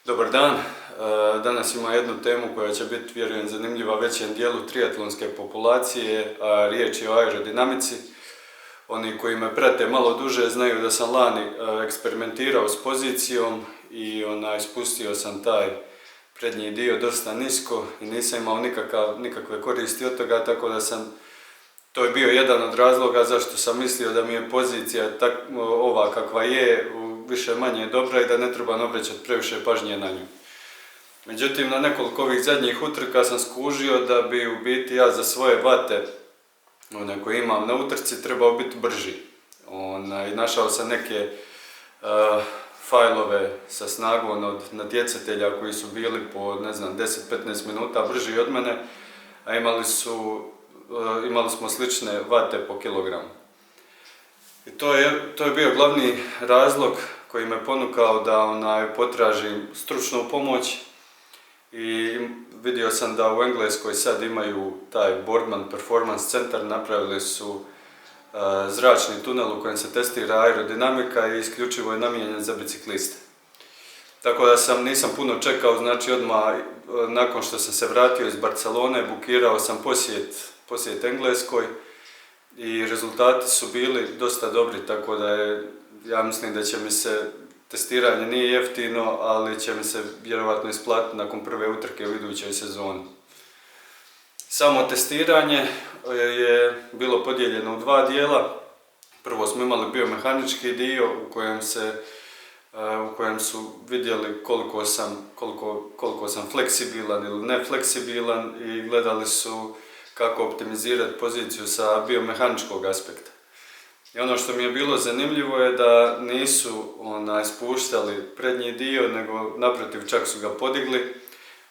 Dobar dan, danas ima jednu temu koja će biti, vjerujem, zanimljiva većem dijelu triatlonske populacije, a riječ je o aerodinamici. Oni koji me prate malo duže znaju da sam lani eksperimentirao s pozicijom i spustio sam taj prednji dio dosta nisko i nisam imao nikakve koristi od toga, tako da to je bio jedan od razloga zašto sam mislio da mi je pozicija ova kakva je više manje dobra i da ne trebam obraćati previše pažnje na nju. Međutim, na nekoliko ovih zadnjih utrka sam skužio da bi u biti ja za svoje vate koje imam na utrci trebao biti brži. Našao sam neke fajlove sa snagom od natjecatelja koji su bili po 10-15 minuta brži od mene, a imali smo slične vate po kilogramu. I to je bio glavni razlog koji me ponukao da potražim stručnu pomoć i vidio sam da u Engleskoj sad imaju taj Boardman Performance Center, napravili su zračni tunel u kojem se testira aerodinamika i isključivo je namijenjen za bicikliste. Tako da nisam puno čekao, znači odmah nakon što sam se vratio iz Barcelone bukirao sam posjet Engleskoj i rezultati su bili dosta dobri, tako da ja mislim da će mi se testiranje nije jeftino, ali će mi se vjerovatno isplatiti nakon prve utrke u idućoj sezoni. Samo testiranje je bilo podijeljeno u dva dijela. Prvo smo imali biomehanički dio u kojem su vidjeli koliko sam fleksibilan ili nefleksibilan i gledali su kako optimizirati poziciju sa biomehaničkog aspekta. I ono što mi je bilo zanimljivo je da nisu spuštali prednji dio, nego naprotiv čak su ga podigli.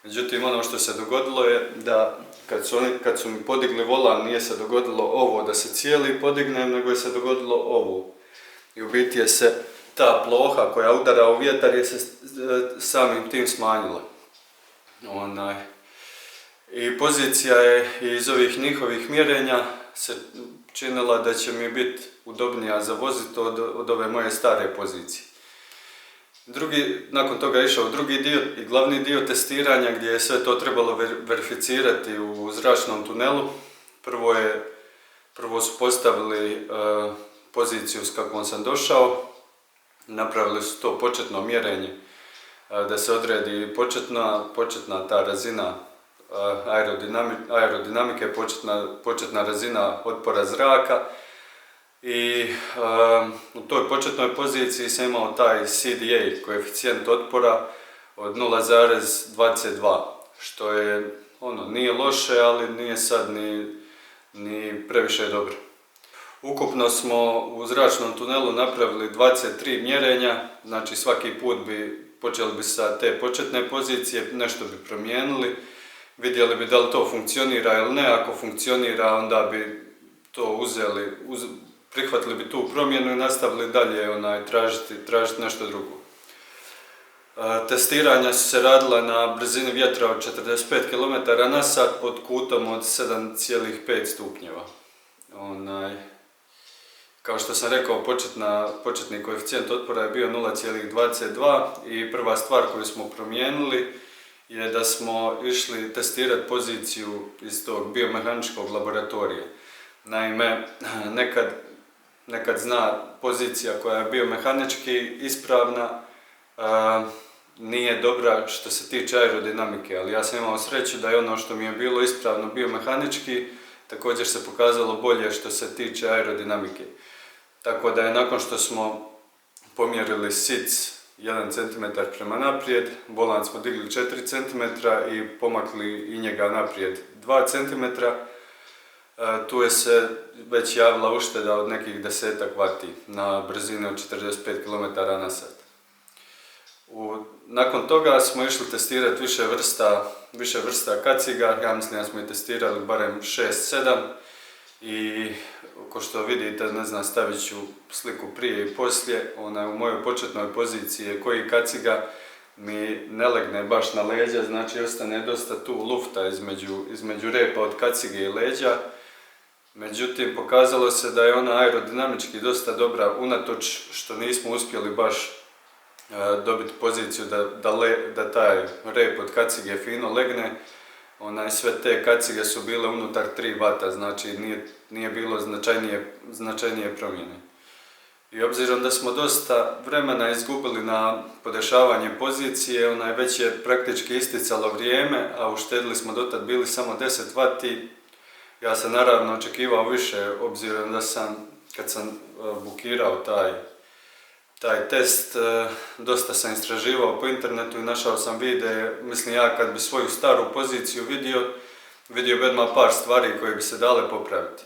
Međutim, ono što se dogodilo je da kad su mi podigli volan, nije se dogodilo ovo da se cijeli podigne, nego je se dogodilo ovo. I u biti je se ta ploha koja udara u vjetar je se samim tim smanjila. I pozicija je iz ovih njihovih mjerenja se činila da će mi biti udobnija za voziti od ove moje stare pozicije. Nakon toga je išao drugi dio i glavni dio testiranja gdje je sve to trebalo verificirati u zračnom tunelu. Prvo su postavili poziciju s kakvom sam došao, napravili su to početno mjerenje da se odredi početna ta razina aerodinamike, početna razina otpora zraka i u toj početnoj poziciji sam imao taj CDA, koeficijent otpora od 0,22, što je nije loše, ali nije sad ni previše dobro. Ukupno smo u zračnom tunelu napravili 23 mjerenja, znači svaki put počeli bi sa te početne pozicije, nešto bi promijenili, vidjeli bi da li to funkcionira ili ne. Ako funkcionira, onda bi to prihvatili bi tu promjenu i nastavili dalje tražiti nešto drugo. Testiranja su se radila na brzini vjetra od 45 km/h pod kutom od 7,5 stupnjeva. Kao što sam rekao, početni koeficijent otpora je bio 0,22 i prva stvar koju smo promijenili je da smo išli testirati poziciju iz tog biomehaničkog laboratorija. Naime, nekad zna pozicija koja je biomehanički ispravna nije dobra što se tiče aerodinamike, ali ja sam imao sreću da je ono što mi je bilo ispravno biomehanički također se pokazalo bolje što se tiče aerodinamike. Tako da je nakon što smo pomjerili sic 1 cm prema naprijed, volan smo digli 4 cm i pomakli i njega naprijed 2 cm, tu je se već javila ušteda od nekih 10 vati na brzini od 45 km/h. Nakon toga smo išli testirati više vrsta kaciga, ja mislim da smo ih testirali barem 6-7 i ko što vidite, stavit ću sliku prije i poslije, u mojoj početnoj poziciji je koji kaciga mi ne legne baš na leđa, znači ostane dosta tu lufta između repa od kacige i leđa. Međutim, pokazalo se da je ona aerodinamički dosta dobra, unatoč što nismo uspjeli baš dobiti poziciju da taj rep od kacige fino legne. Sve te kacige su bile unutar 3 vata, znači nije bilo značajnije promjene. I obzirom da smo dosta vremena izgubili na podešavanje pozicije, već je praktički isticalo vrijeme, a uštedili smo dotad bili samo 10 vati. Ja sam naravno očekivao više, obzirom da kad sam bukirao taj test, dosta sam istraživao po internetu i našao sam videe. Mislim, ja kad bi svoju staru poziciju vidio bi odmah par stvari koje bi se dale popraviti.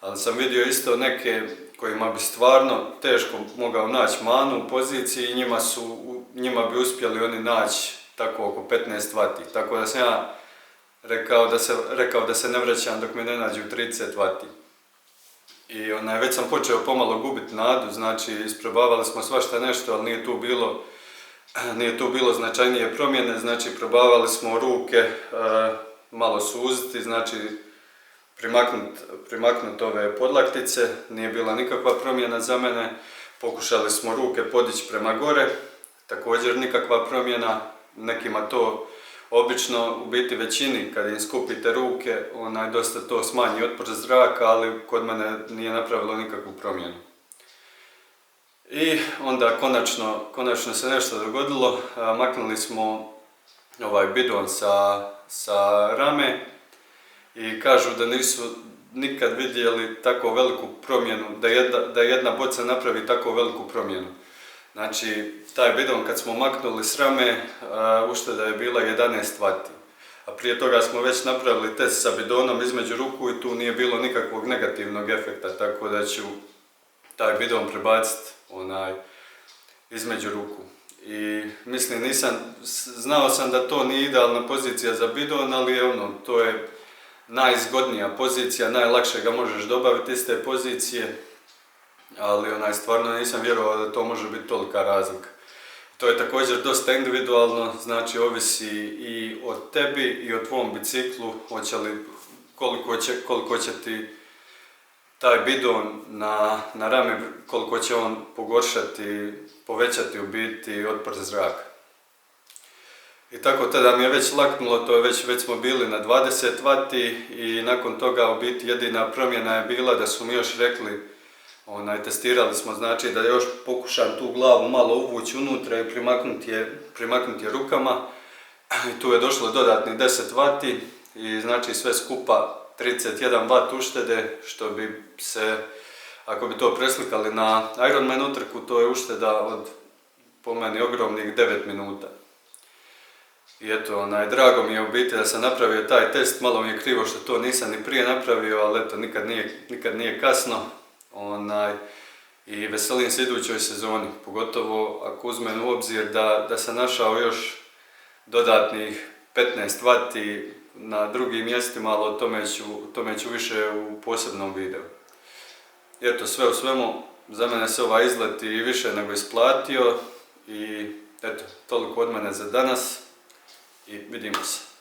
Ali sam vidio isto neke kojima bi stvarno teško mogao naći manu u poziciji i njima bi uspjeli oni naći tako oko 15 vati. Tako da sam ja rekao da se ne vraćam dok me ne nađu 30 vati. I već sam počeo pomalo gubiti nadu, znači isprobavali smo svašta nešto, ali nije tu bilo značajnije promjene, znači probavali smo ruke malo suziti, znači primaknuti ove podlaktice, nije bila nikakva promjena za mene. Pokušali smo ruke podići prema gore, također nikakva promjena, nekima to obično, u biti većini, kad im skupite ruke, dosta to smanji otpor zraka, ali kod mene nije napravilo nikakvu promjenu. I onda konačno se nešto dogodilo, maknuli smo ovaj bidon sa rame i kažu da nisu nikad vidjeli tako veliku promjenu, da jedna boca napravi tako veliku promjenu. Znači, taj bidon kad smo maknuli s rame, ušteda je bila 11 vati. A prije toga smo već napravili test sa bidonom između ruku i tu nije bilo nikakvog negativnog efekta, tako da ću taj bidon prebaciti između ruku. I mislim, znao sam da to nije idealna pozicija za bidon, ali to je najzgodnija pozicija, najlakše ga možeš dobaviti iz te pozicije, ali stvarno nisam vjerovao da to može biti tolika razlika. To je također dosta individualno, znači ovisi i o tebi i o tvom biciklu, koliko će ti taj bidon na rame, koliko će on povećati u biti otpor zraka. I tako tada mi je već laknulo, to je već smo bili na 20 vati i nakon toga u biti jedina promjena je bila da su mi još rekli, testirali smo, znači da još pokušam tu glavu malo uvući unutra i primaknuti je rukama. I tu je došlo dodatni 10 vati i znači sve skupa 31 vat uštede, što bi se, ako bi to preslikali na Ironman utrku, to je ušteda od, po meni, ogromnih 9 minuta. I eto, drago mi je u biti da sam napravio taj test, malo mi je krivo što to nisam ni prije napravio, ali eto, nikad nije kasno. I veselim se idućoj sezoni, pogotovo ako uzmem u obzir da sam našao još dodatnih 15 vati na drugim mjestima, ali o tome ću više u posebnom videu. Eto, sve u svemu, za mene se ovaj izlet i više nego isplatio i eto, toliko od mene za danas i vidimo se.